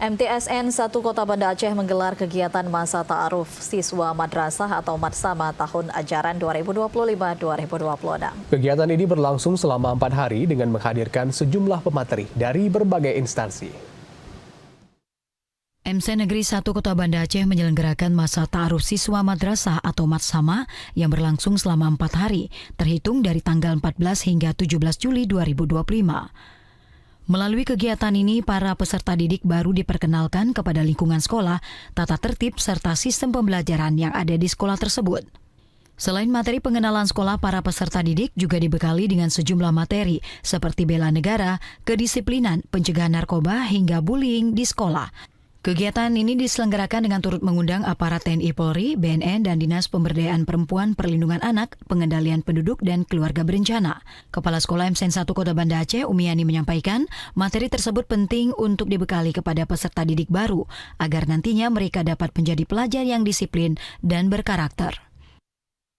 MTSN 1 Kota Banda Aceh menggelar kegiatan masa ta'aruf siswa madrasah atau matsama tahun ajaran 2025-2026. Kegiatan ini berlangsung selama 4 hari dengan menghadirkan sejumlah pemateri dari berbagai instansi. MC Negeri 1 Kota Banda Aceh menyelenggarakan masa ta'aruf siswa madrasah atau matsama yang berlangsung selama 4 hari, terhitung dari tanggal 14 hingga 17 Juli 2025. Melalui kegiatan ini, para peserta didik baru diperkenalkan kepada lingkungan sekolah, tata tertib, serta sistem pembelajaran yang ada di sekolah tersebut. Selain materi pengenalan sekolah, para peserta didik juga dibekali dengan sejumlah materi seperti bela negara, kedisiplinan, pencegahan narkoba, hingga bullying di sekolah. Kegiatan ini diselenggarakan dengan turut mengundang aparat TNI Polri, BNN, dan Dinas Pemberdayaan Perempuan, Perlindungan Anak, Pengendalian Penduduk, dan Keluarga Berencana. Kepala Sekolah MTSN 1 Kota Banda Aceh, Umiani, menyampaikan materi tersebut penting untuk dibekali kepada peserta didik baru, agar nantinya mereka dapat menjadi pelajar yang disiplin dan berkarakter.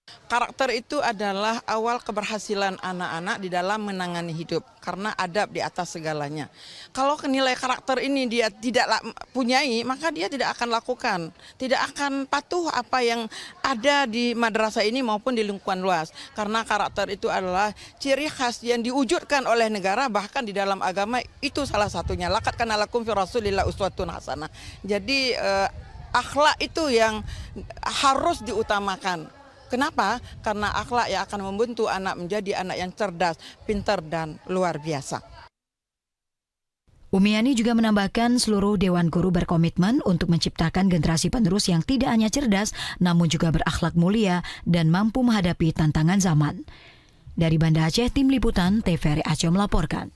Karakter itu adalah awal keberhasilan anak-anak di dalam menangani hidup, karena adab di atas segalanya. Kalau nilai karakter ini dia tidak punyai, maka dia tidak akan lakukan, tidak akan patuh apa yang ada di madrasah ini maupun di lingkungan luas. Karena karakter itu adalah ciri khas yang diwujudkan oleh negara, bahkan di dalam agama itu salah satunya. Laqad kana lakum fi Rasulillah uswatun hasanah. Jadi akhlak itu yang harus diutamakan. Kenapa? Karena akhlak yang akan membentuk anak menjadi anak yang cerdas, pintar, dan luar biasa. Umiani juga menambahkan seluruh Dewan Guru berkomitmen untuk menciptakan generasi penerus yang tidak hanya cerdas, namun juga berakhlak mulia dan mampu menghadapi tantangan zaman. Dari Banda Aceh, Tim Liputan TVRI Aceh melaporkan.